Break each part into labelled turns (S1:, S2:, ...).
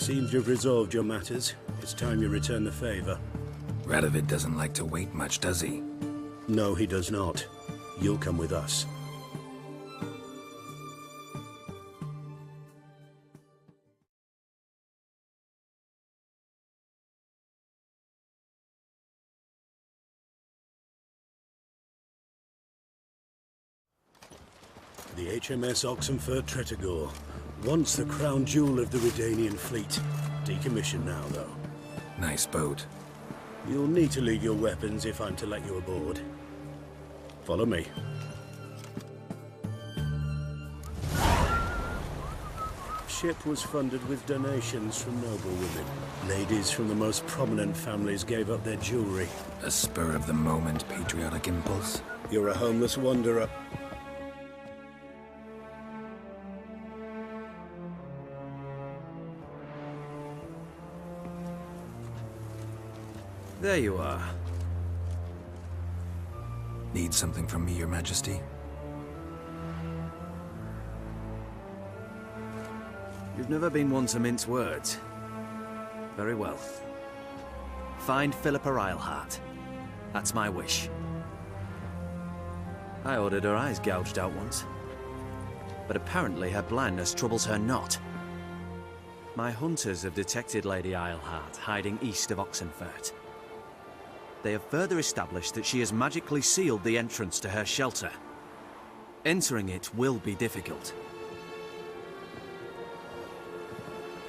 S1: Seems you've resolved your matters. It's time you return the favor.
S2: Radovid doesn't like to wait much, does he?
S1: No, he does not. You'll come with us. The HMS Oxenford Tretogor. Once the crown jewel of the Redanian fleet. Decommissioned now, though.
S2: Nice boat.
S1: You'll need to leave your weapons if I'm to let you aboard. Follow me. Ship was funded with donations from noble women. Ladies from the most prominent families gave up their jewelry.
S2: A spur-of-the-moment patriotic impulse?
S1: You're a homeless wanderer.
S3: There you are.
S2: Need something from me, Your Majesty?
S3: You've never been one to mince words. Very well. Find Philippa Eilhart. That's my wish. I ordered her eyes gouged out once. But apparently her blindness troubles her not. My hunters have detected Lady Eilhart hiding east of Oxenfurt. They have further established that she has magically sealed the entrance to her shelter. Entering it will be difficult.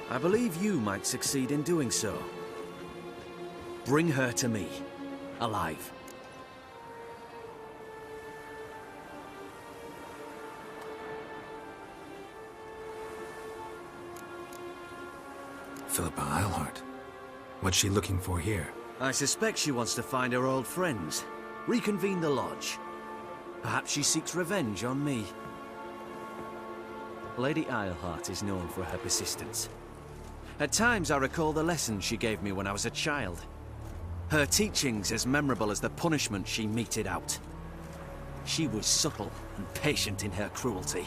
S3: I believe you might succeed in doing so. Bring her to me, alive.
S2: Philippa Eilhart. What's she looking for here?
S3: I suspect she wants to find her old friends, reconvene the lodge. Perhaps she seeks revenge on me. Lady Eilhart is known for her persistence. At times I recall the lessons she gave me when I was a child. Her teachings as memorable as the punishment she meted out. She was subtle and patient in her cruelty.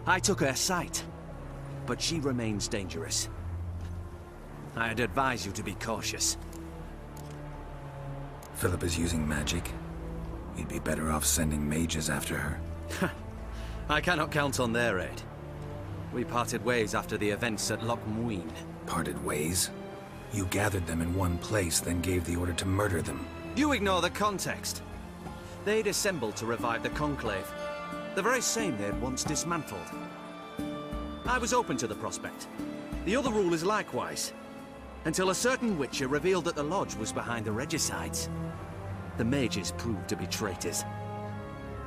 S3: I took her sight, but she remains dangerous. I'd advise you to be cautious.
S2: Philippa's using magic. You'd be better off sending mages after her.
S3: I cannot count on their aid. We parted ways after the events at Loch Muin.
S2: Parted ways? You gathered them in one place, then gave the order to murder them.
S3: You ignore the context. They'd assembled to revive the Conclave. The very same they had once dismantled. I was open to the prospect. The other rulers likewise. Until a certain Witcher revealed that the Lodge was behind the Regicides. The mages proved to be traitors.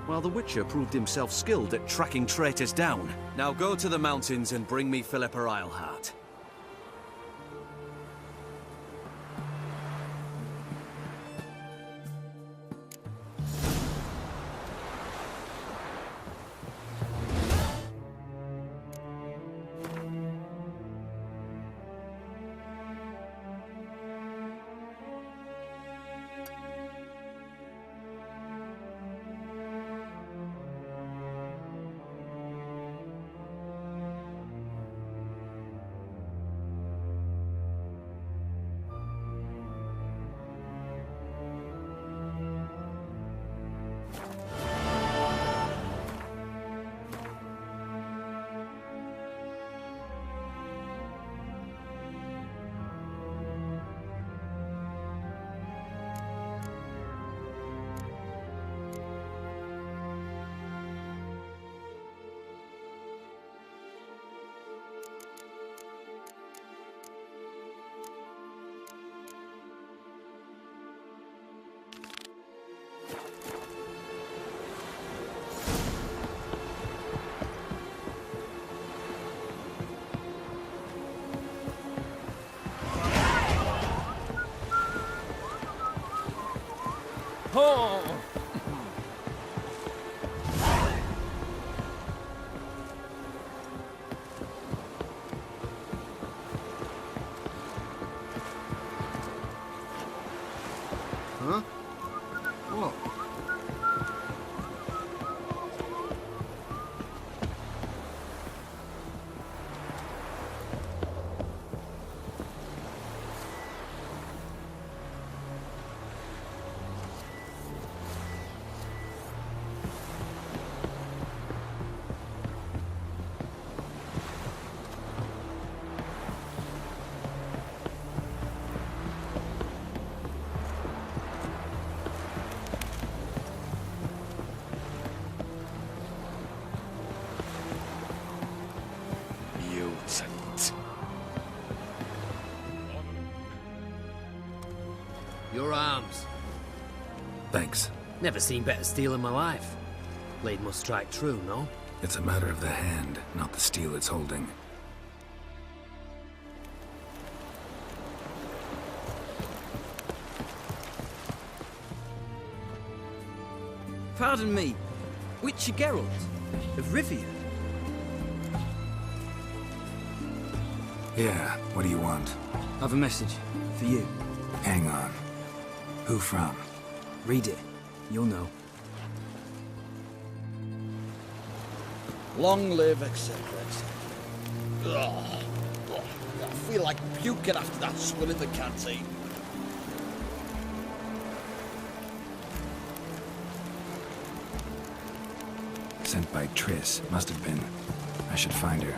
S3: While the Witcher proved himself skilled at tracking traitors down. Now go to the mountains and bring me Philippa Eilhart.
S4: Oh!
S5: Huh? What? Your arms.
S2: Thanks.
S4: Never seen better steel in my life. Blade must strike true, no?
S2: It's a matter of the hand, not the steel it's holding.
S6: Pardon me, Witcher Geralt of Rivia.
S2: Yeah, what do you want?
S6: I've a message for you.
S2: Hang on. Who from?
S6: Read it. You'll know.
S7: Long live, etc., etc. Ugh. Ugh. I feel like puking after that swill in the canteen.
S2: Sent by Triss. Must have been. I should find her.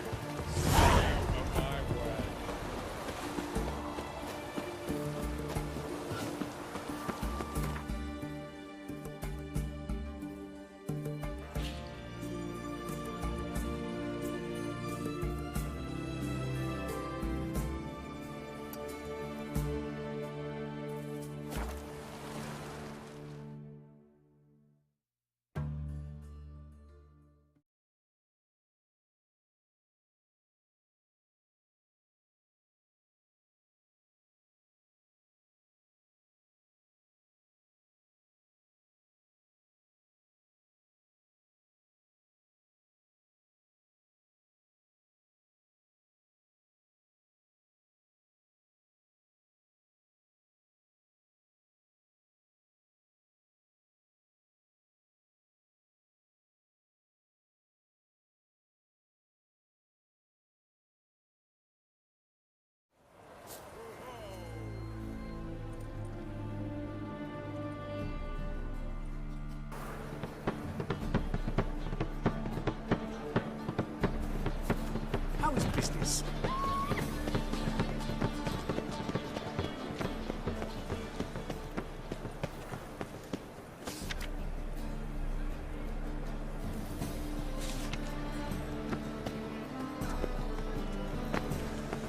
S3: How is business?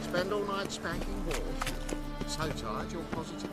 S5: Spend all night spanking balls. So tired you're positive.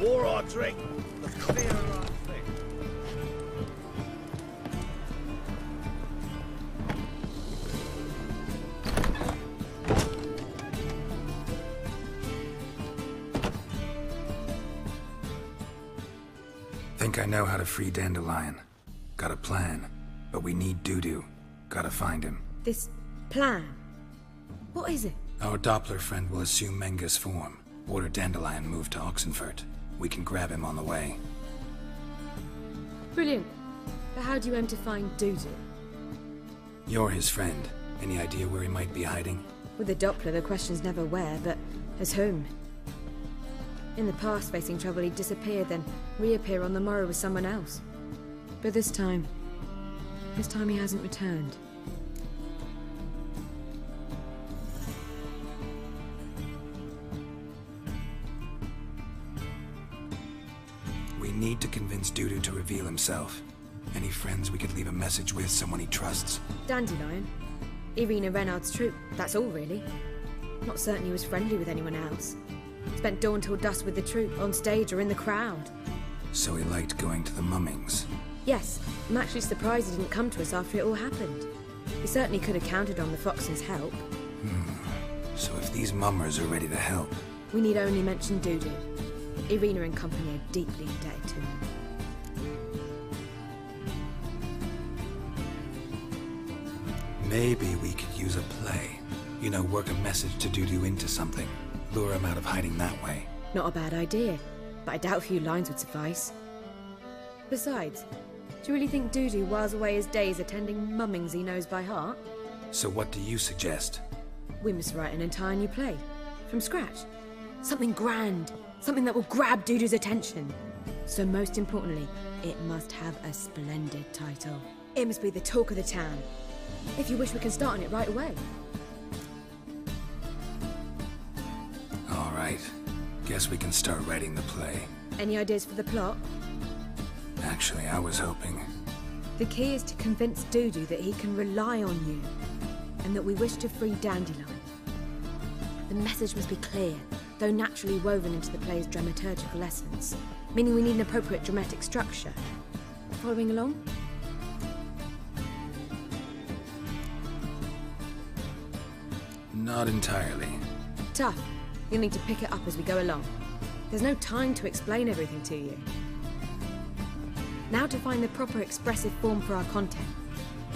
S7: The more I drink, the clearer I think.
S2: Think I know how to free Dandelion. Got a plan. But we need Dudu. Gotta find him.
S8: This plan? What is it?
S2: Our Doppler friend will assume Menga's form. Order Dandelion moved to Oxenfurt. We can grab him on the way.
S8: Brilliant. But how do you aim to find Dudu?
S2: You're his friend. Any idea where he might be hiding?
S8: With the Doppler, the question's never where, but as whom. In the past, facing trouble, he'd disappear, then reappear on the morrow with someone else. But this time he hasn't returned.
S2: We need to convince Dudu to reveal himself. Any friends we could leave a message with, someone he trusts?
S8: Dandelion. Irina Renard's troupe, that's all really. Not certain he was friendly with anyone else. Spent dawn till dusk with the troupe, on stage or in the crowd.
S2: So he liked going to the mummings.
S8: Yes, I'm actually surprised he didn't come to us after it all happened. He certainly could have counted on the Fox's help.
S2: So if these mummers are ready to help...
S8: We need only mention Dudu. Irina and company are deeply indebted to him.
S2: Maybe we could use a play. You know, work a message to Dudu into something. Lure him out of hiding that way.
S8: Not a bad idea, but I doubt a few lines would suffice. Besides, do you really think Dudu whiles away his days attending mummings he knows by heart?
S2: So what do you suggest?
S8: We must write an entire new play. From scratch. Something grand. Something that will grab Dudu's attention. So most importantly, it must have a splendid title. It must be the talk of the town. If you wish, we can start on it right away.
S2: All right. Guess we can start writing the play.
S8: Any ideas for the plot?
S2: Actually, I was hoping.
S8: The key is to convince Dudu that he can rely on you, and that we wish to free Dandelion. The message must be clear, though naturally woven into the play's dramaturgical essence, meaning we need an appropriate dramatic structure. Following along?
S2: Not entirely.
S8: Tough. You'll need to pick it up as we go along. There's no time to explain everything to you. Now to find the proper expressive form for our content.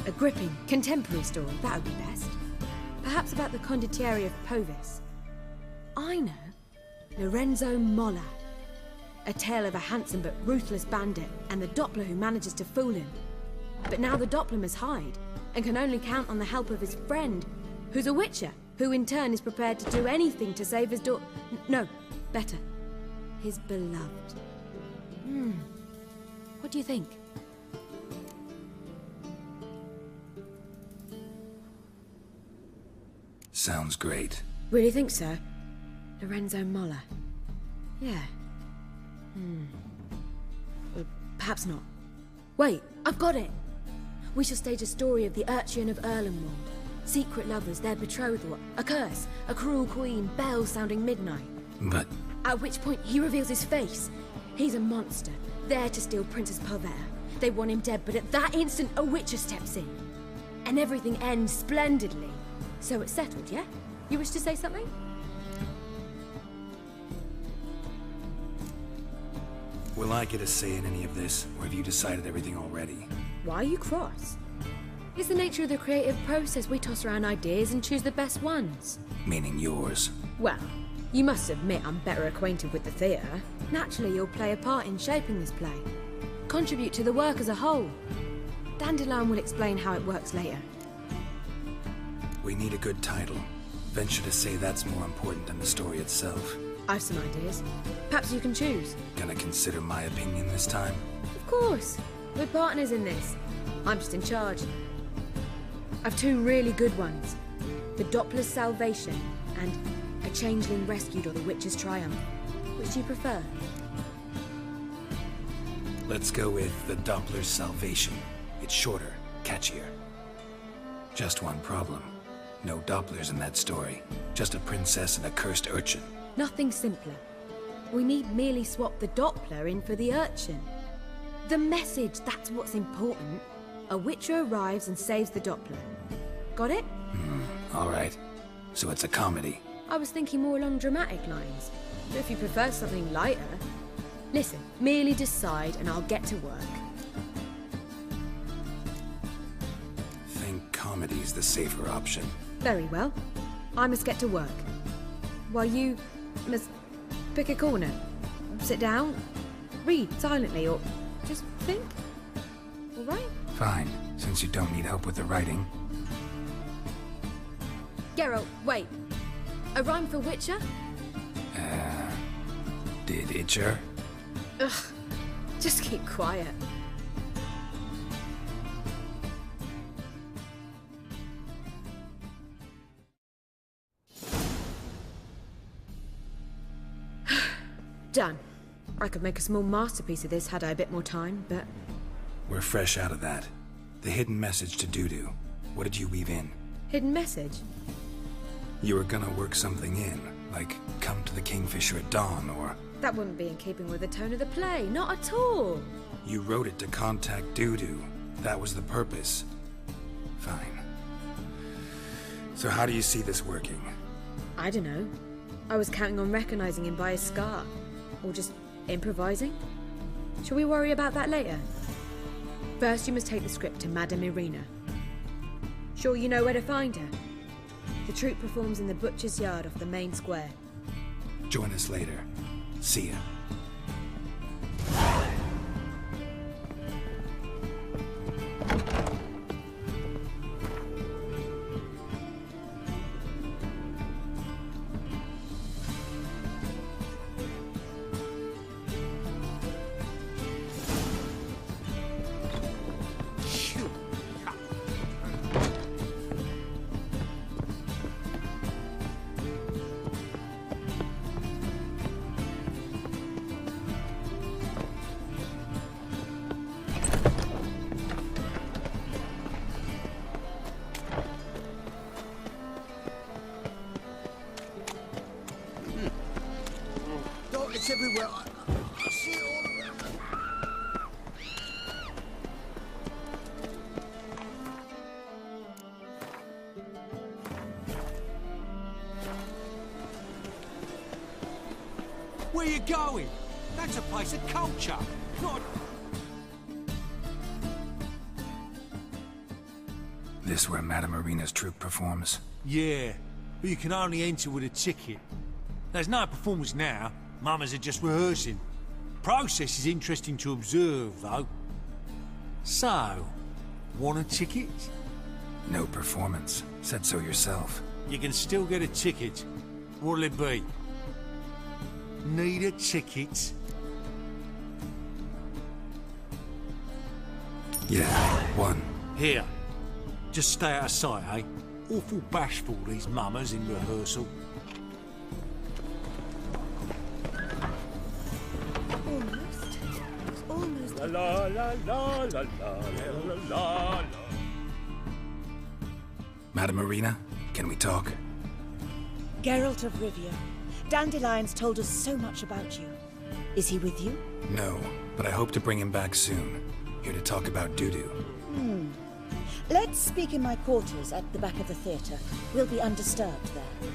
S8: A gripping, contemporary story, that would be best. Perhaps about the condottieri of Povis. I know. Lorenzo Molla. A tale of a handsome but ruthless bandit and the Doppler who manages to fool him. But now the Doppler must hide and can only count on the help of his friend, who's a witcher, who in turn is prepared to do anything to save his no, better. His beloved. What do you think?
S2: Sounds great.
S8: Really think so? Lorenzo Molla. Yeah. Well, perhaps not. Wait, I've got it! We shall stage a story of the Urchin of Erlenwald. Secret lovers, their betrothal, a curse, a cruel queen, bells sounding midnight.
S2: But...
S8: At which point he reveals his face. He's a monster, there to steal Princess Pavetta. They want him dead, but at that instant a witcher steps in. And everything ends splendidly. So it's settled, yeah? You wish to say something?
S2: Will I get a say in any of this, or have you decided everything already?
S8: Why are you cross? It's the nature of the creative process. We toss around ideas and choose the best ones.
S2: Meaning yours.
S8: Well, you must admit I'm better acquainted with the theatre. Naturally, you'll play a part in shaping this play. Contribute to the work as a whole. Dandelion will explain how it works later.
S2: We need a good title. Venture to say that's more important than the story itself.
S8: I've some ideas. Perhaps you can choose.
S2: Gonna consider my opinion this time?
S8: Of course. We're partners in this. I'm just in charge. I've two really good ones. The Doppler's Salvation and A Changeling Rescued or the Witch's Triumph. Which do you prefer?
S2: Let's go with the Doppler's Salvation. It's shorter, catchier. Just one problem. No Dopplers in that story. Just a princess and a cursed urchin.
S8: Nothing simpler. We need merely swap the Doppler in for the urchin. The message, that's what's important. A witcher arrives and saves the Doppler. Got it?
S2: All right. So it's a comedy.
S8: I was thinking more along dramatic lines. But if you prefer something lighter... Listen, merely decide and I'll get to work.
S2: Think comedy's the safer option.
S8: Very well. I must get to work. While you must pick a corner. Sit down, read silently, or just think. All right?
S2: Fine, since you don't need help with the writing.
S8: Geralt, wait. A rhyme for Witcher?
S2: Did Itcher?
S8: Ugh. Just keep quiet. Done. I could make a small masterpiece of this had I a bit more time, but...
S2: We're fresh out of that. The hidden message to Dudu. What did you weave in?
S8: Hidden message?
S2: You were gonna work something in, like come to the Kingfisher at dawn, or...
S8: That wouldn't be in keeping with the tone of the play, not at all.
S2: You wrote it to contact Dudu. That was the purpose. Fine. So how do you see this working?
S8: I don't know. I was counting on recognizing him by his scar. Or just improvising? Shall we worry about that later? First, you must take the script to Madame Irina. Sure you know where to find her? The troupe performs in the butcher's yard off the main square.
S2: Join us later. See ya.
S5: It's everywhere. I see it all around.
S9: Where you going? That's a place of culture, not...
S2: This where Madame Irina's troupe performs?
S9: Yeah, but you can only enter with a ticket. There's no performance now. Mamas are just rehearsing. Process is interesting to observe, though. So, want a ticket?
S2: No performance. Said so yourself.
S9: You can still get a ticket. What'll it be? Need a ticket?
S2: Yeah, one.
S9: Here. Just stay out of sight, eh? Awful bashful, these mamas in rehearsal.
S8: Almost. It's almost.
S1: La la la la la la la la.
S2: Madame Irina, can we talk?
S10: Geralt of Rivia. Dandelion's told us so much about you. Is he with you?
S2: No, but I hope to bring him back soon. Here to talk about Dudu.
S10: Let's speak in my quarters at the back of the theatre. We'll be undisturbed there.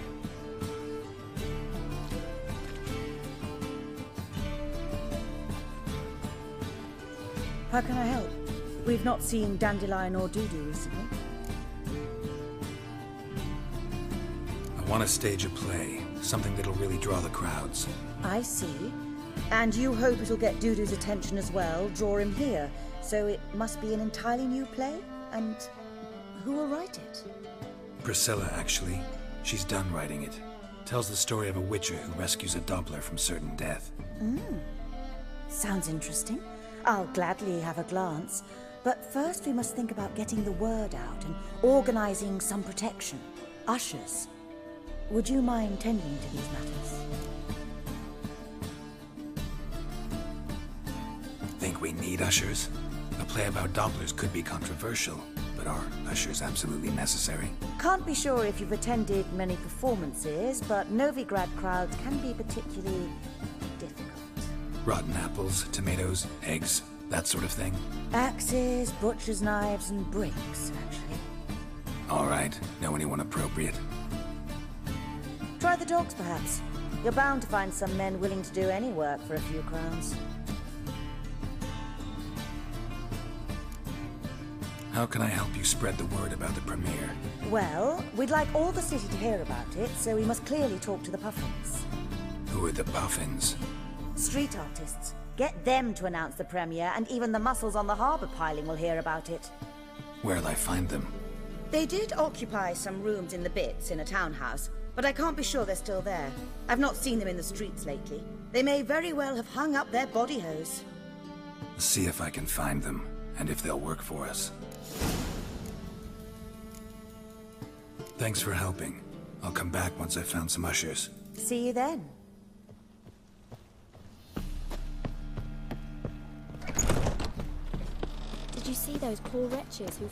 S10: How can I help? We've not seen Dandelion or Dudu recently.
S2: I want to stage a play. Something that'll really draw the crowds.
S10: I see. And you hope it'll get Dudu's attention as well, draw him here. So it must be an entirely new play? And who will write it?
S2: Priscilla, actually. She's done writing it. Tells the story of a witcher who rescues a Doppler from certain death.
S10: Sounds interesting. I'll gladly have a glance. But first we must think about getting the word out and organizing some protection. Ushers. Would you mind tending to these matters?
S2: Think we need ushers? A play about Dopplers could be controversial, but are ushers absolutely necessary?
S10: Can't be sure if you've attended many performances, but Novigrad crowds can be particularly difficult.
S2: Rotten apples, tomatoes, eggs, that sort of thing?
S10: Axes, butcher's knives, and bricks, actually.
S2: All right. Know anyone appropriate?
S10: Try the dogs, perhaps. You're bound to find some men willing to do any work for a few crowns.
S2: How can I help you spread the word about the premiere?
S10: Well, we'd like all the city to hear about it, so we must clearly talk to the Puffins.
S2: Who are the Puffins?
S10: Street artists. Get them to announce the premiere, and even the muscles on the harbour piling will hear about it.
S2: Where'll I find them?
S10: They did occupy some rooms in the Bits in a townhouse, but I can't be sure they're still there. I've not seen them in the streets lately. They may very well have hung up their body hose.
S2: See if I can find them, and if they'll work for us. Thanks for helping. I'll come back once I've found some ushers.
S10: See you then.
S11: Did you see those poor wretches who